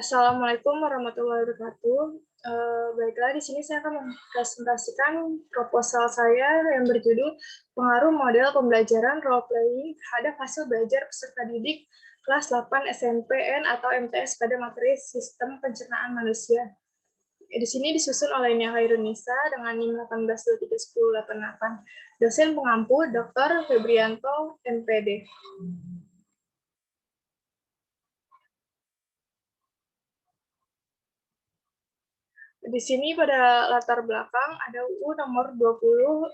Assalamualaikum warahmatullahi wabarakatuh. Baiklah, di sini saya akan mempresentasikan proposal saya yang berjudul Pengaruh Model Pembelajaran Role Playing terhadap hasil belajar peserta didik kelas 8 SNPN atau MTS pada materi Sistem Pencernaan Manusia. Di sini disusun oleh Nia Khairunisa dengan NIM 18231088. Dosen pengampu Dr. Febrianto, MPD. Di sini pada latar belakang ada UU nomor 20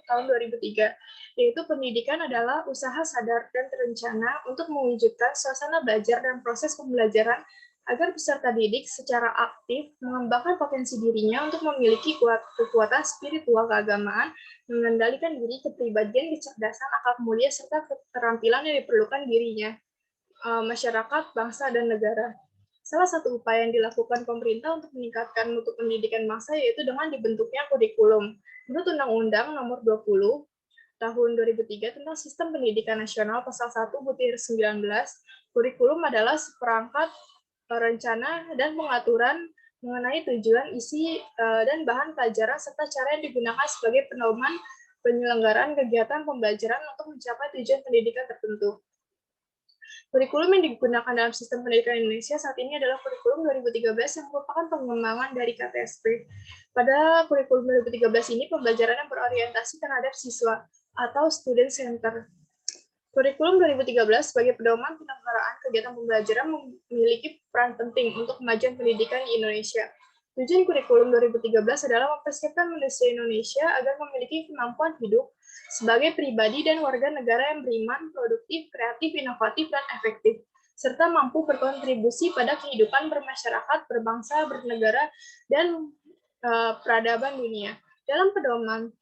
tahun 2003, yaitu pendidikan adalah usaha sadar dan terencana untuk mewujudkan suasana belajar dan proses pembelajaran agar peserta didik secara aktif mengembangkan potensi dirinya untuk memiliki kekuatan spiritual keagamaan, mengendalikan diri, kepribadian, kecerdasan, akal mulia, serta keterampilan yang diperlukan dirinya, masyarakat, bangsa, dan negara. Salah satu upaya yang dilakukan pemerintah untuk meningkatkan mutu pendidikan bangsa yaitu dengan dibentuknya kurikulum. Menurut Undang-Undang Nomor 20 Tahun 2003 tentang Sistem Pendidikan Nasional Pasal 1 Butir 19, kurikulum adalah seperangkat rencana dan pengaturan mengenai tujuan, isi, dan bahan pelajaran serta cara yang digunakan sebagai pedoman penyelenggaraan kegiatan pembelajaran untuk mencapai tujuan pendidikan tertentu. Kurikulum yang digunakan dalam sistem pendidikan Indonesia saat ini adalah kurikulum 2013 yang merupakan pengembangan dari KTSP. Pada kurikulum 2013 ini, pembelajaran yang berorientasi terhadap siswa atau student center. Kurikulum 2013 sebagai pedoman penyelenggaraan kegiatan pembelajaran memiliki peran penting untuk kemajuan pendidikan di Indonesia. Tujuan kurikulum 2013 adalah mempersiapkan manusia Indonesia agar memiliki kemampuan hidup sebagai pribadi dan warga negara yang beriman, produktif, kreatif, inovatif, dan efektif, serta mampu berkontribusi pada kehidupan bermasyarakat, berbangsa, bernegara, dan peradaban dunia. Dalam pedoman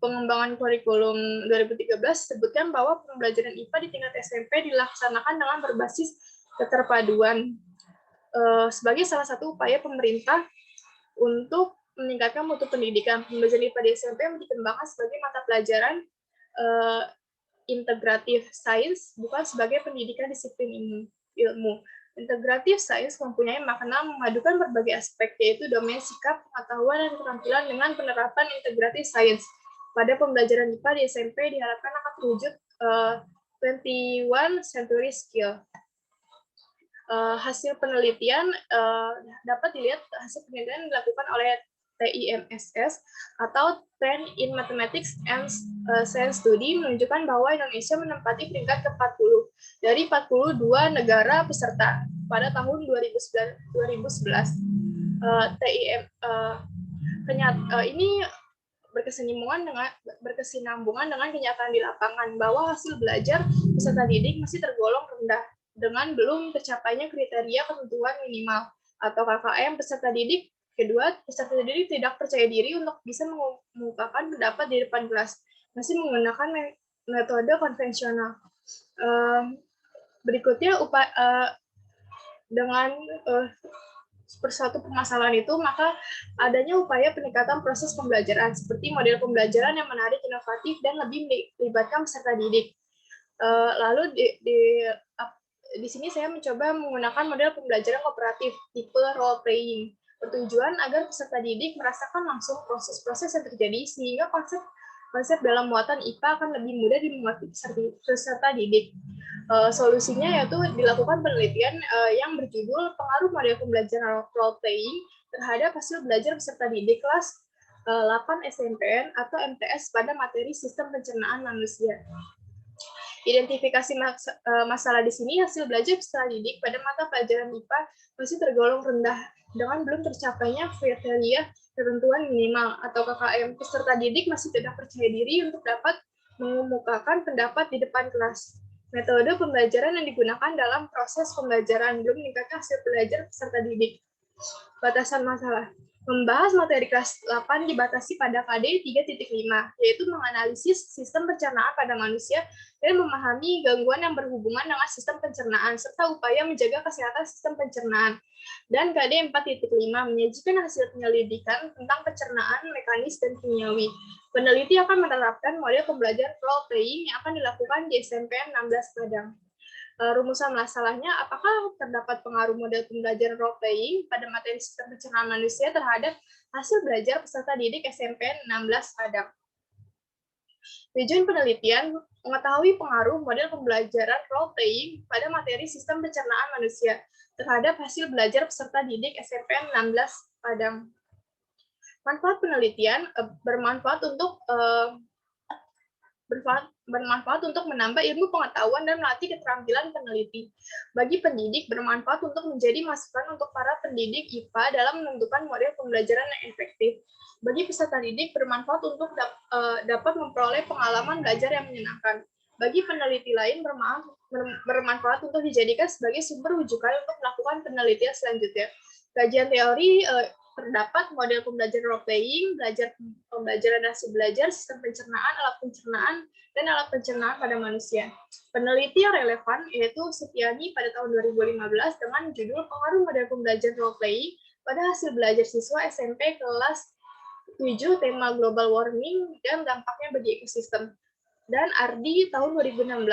pengembangan kurikulum 2013 sebutkan bahwa pembelajaran IPA di tingkat SMP dilaksanakan dengan berbasis keterpaduan sebagai salah satu upaya pemerintah untuk meningkatkan mutu pendidikan. Pembelajaran IPA di SMP dikembangkan sebagai mata pelajaran integratif sains, bukan sebagai pendidikan disiplin ilmu. Integratif sains mempunyai makna memadukan berbagai aspek, yaitu domain sikap, pengetahuan, dan keterampilan dengan penerapan integratif sains. Pada pembelajaran IPA di SMP diharapkan akan terwujud 21 century skill. Hasil penelitian dapat dilihat hasil penelitian dilakukan oleh TIMSS atau Trend in Mathematics and Science Study menunjukkan bahwa Indonesia menempati peringkat ke-40 dari 42 negara peserta pada tahun 2011. Ini berkesinambungan dengan kenyataan di lapangan bahwa hasil belajar peserta didik masih tergolong rendah dengan belum tercapainya kriteria ketentuan minimal atau KKM peserta didik. Kedua, peserta didik tidak percaya diri untuk bisa mengungkapkan pendapat di depan kelas, masih menggunakan metode konvensional. Berikutnya, dengan suatu permasalahan itu, maka adanya upaya peningkatan proses pembelajaran, seperti model pembelajaran yang menarik, inovatif, dan lebih melibatkan peserta didik. Lalu di sini saya mencoba menggunakan model pembelajaran kooperatif tipe role playing, bertujuan agar peserta didik merasakan langsung proses-proses yang terjadi, sehingga konsep dalam muatan IPA akan lebih mudah dimengerti peserta didik. Solusinya yaitu dilakukan penelitian yang berjudul Pengaruh Model Pembelajaran Role Playing terhadap hasil belajar peserta didik kelas 8 SNPN atau MTS pada materi Sistem Pencernaan Manusia. Identifikasi masalah di sini, hasil belajar peserta didik pada mata pelajaran IPA masih tergolong rendah dengan belum tercapainya kriteria ketentuan minimal atau KKM. Peserta didik masih tidak percaya diri untuk dapat mengemukakan pendapat di depan kelas. Metode pembelajaran yang digunakan dalam proses pembelajaran belum meningkatkan hasil belajar peserta didik. Batasan masalah. Membahas materi kelas 8 dibatasi pada KD 3.5, yaitu menganalisis sistem pencernaan pada manusia dan memahami gangguan yang berhubungan dengan sistem pencernaan, serta upaya menjaga kesehatan sistem pencernaan. Dan KD 4.5 menyajikan hasil penyelidikan tentang pencernaan mekanis dan kimiawi. Peneliti akan menerapkan model pembelajaran role playing yang akan dilakukan di SNPN 16 Padang. Rumusan masalahnya, apakah terdapat pengaruh model pembelajaran role playing pada materi sistem pencernaan manusia terhadap hasil belajar peserta didik SMP 16 Padang? Tujuan penelitian mengetahui pengaruh model pembelajaran role playing pada materi sistem pencernaan manusia terhadap hasil belajar peserta didik SMP 16 Padang. Manfaat penelitian bermanfaat untuk menambah ilmu pengetahuan dan melatih keterampilan peneliti. Bagi pendidik, bermanfaat untuk menjadi masukan untuk para pendidik IPA dalam menentukan model pembelajaran yang efektif. Bagi peserta didik, bermanfaat untuk dapat memperoleh pengalaman belajar yang menyenangkan. Bagi peneliti lain, bermanfaat untuk dijadikan sebagai sumber rujukan untuk melakukan penelitian selanjutnya. Kajian teori terdapat model pembelajaran role playing, pembelajaran hasil belajar, sistem pencernaan, dan alat pencernaan pada manusia. Peneliti yang relevan yaitu Setiani pada tahun 2015 dengan judul Pengaruh Model Pembelajaran Role Playing pada hasil belajar siswa SMP kelas 7 tema Global Warming dan dampaknya bagi ekosistem. Dan Ardi tahun 2016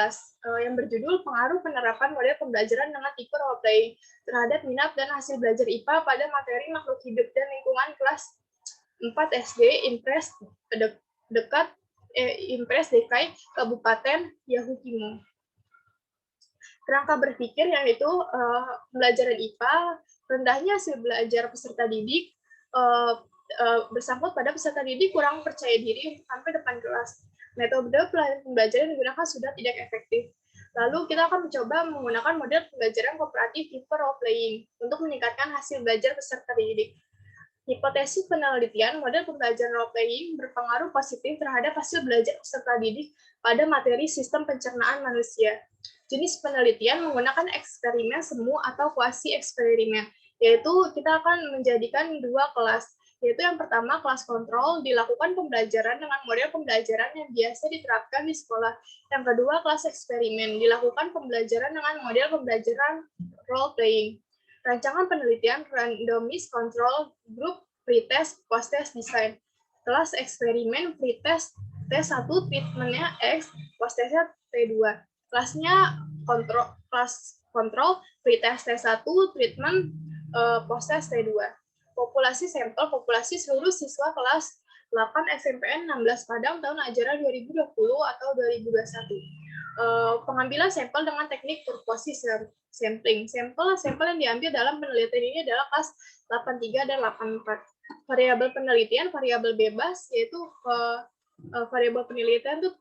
yang berjudul Pengaruh Penerapan Model Pembelajaran dengan Tipe Role Playing terhadap minat dan hasil belajar IPA pada materi makhluk hidup dan lingkungan kelas 4 SD Impres dekat Impres DKI Kabupaten Yahukimo. Kerangka berpikir yaitu pembelajaran IPA, rendahnya hasil belajar peserta didik, bersangkut pada peserta didik kurang percaya diri untuk sampai depan kelas. Metode pembelajaran yang digunakan sudah tidak efektif. Lalu kita akan mencoba menggunakan model pembelajaran kooperatif tipe role playing untuk meningkatkan hasil belajar peserta didik. Hipotesis penelitian model pembelajaran role playing berpengaruh positif terhadap hasil belajar peserta didik pada materi sistem pencernaan manusia. Jenis penelitian menggunakan eksperimen semu atau kuasi eksperimen, yaitu kita akan menjadikan dua kelas, yaitu yang pertama kelas kontrol dilakukan pembelajaran dengan model pembelajaran yang biasa diterapkan di sekolah. Yang kedua kelas eksperimen dilakukan pembelajaran dengan model pembelajaran role playing. Rancangan penelitian randomized control group pretest post-test design. Kelas eksperimen pretest T1 treatmentnya X, post-testnya T2. Kelas kontrol pretest T1 treatment post-test T2. Populasi sampel, populasi seluruh siswa kelas 8 SMPN 16 Padang tahun ajaran 2020 atau 2021. Pengambilan sampel dengan teknik purposive sampling. Sampel yang diambil dalam penelitian ini adalah kelas 83 dan 84. Variabel penelitian, variabel bebas, yaitu variabel penelitian itu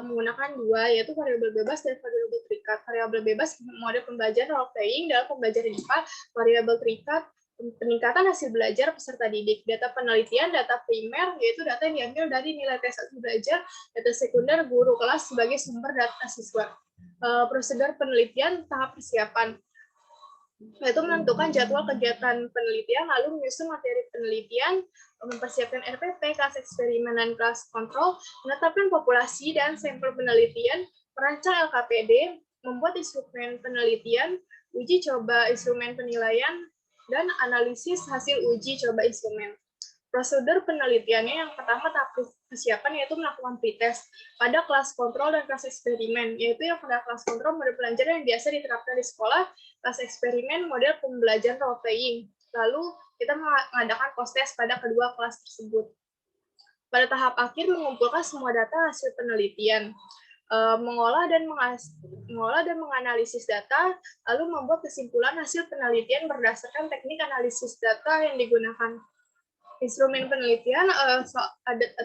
menggunakan dua, yaitu variabel bebas dan variabel terikat. Variabel bebas model pembelajaran role playing dalam pembelajaran IPA, variabel terikat peningkatan hasil belajar peserta didik. Data penelitian, data primer, yaitu data yang diambil dari nilai tes hasil belajar, data sekunder, guru kelas sebagai sumber data siswa. Prosedur penelitian, tahap persiapan, yaitu menentukan jadwal kegiatan penelitian, lalu menyusun materi penelitian, mempersiapkan RPP, kelas eksperimen, dan kelas kontrol, menetapkan populasi dan sampel penelitian, merancang LKPD, membuat instrumen penelitian, uji coba instrumen penilaian, dan analisis hasil uji coba instrumen. Prosedur penelitiannya yang pertama tahap persiapan yaitu melakukan pretest pada kelas kontrol dan kelas eksperimen, yaitu yang pada kelas kontrol model pembelajaran yang biasa diterapkan di sekolah, kelas eksperimen model pembelajaran role playing. Lalu kita mengadakan post-test pada kedua kelas tersebut. Pada tahap akhir mengumpulkan semua data hasil penelitian, mengolah dan menganalisis data, lalu membuat kesimpulan hasil penelitian berdasarkan teknik analisis data yang digunakan. Instrumen penelitian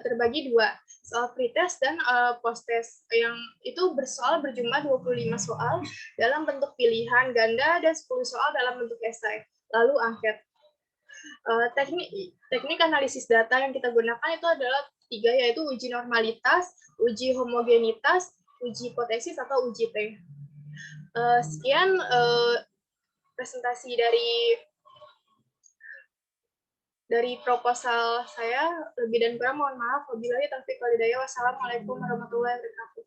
terbagi dua, soal pretest dan post-test, yang itu berjumlah 25 soal dalam bentuk pilihan ganda dan 10 soal dalam bentuk esai, lalu angket. Teknik analisis data yang kita gunakan itu adalah tiga, yaitu uji normalitas, uji homogenitas, uji hipotesis atau uji T. Sekian presentasi dari proposal saya. Lebih dan kurang mohon maaf. Wabillahi taufiq wal hidayah. Wassalamualaikum warahmatullahi wabarakatuh.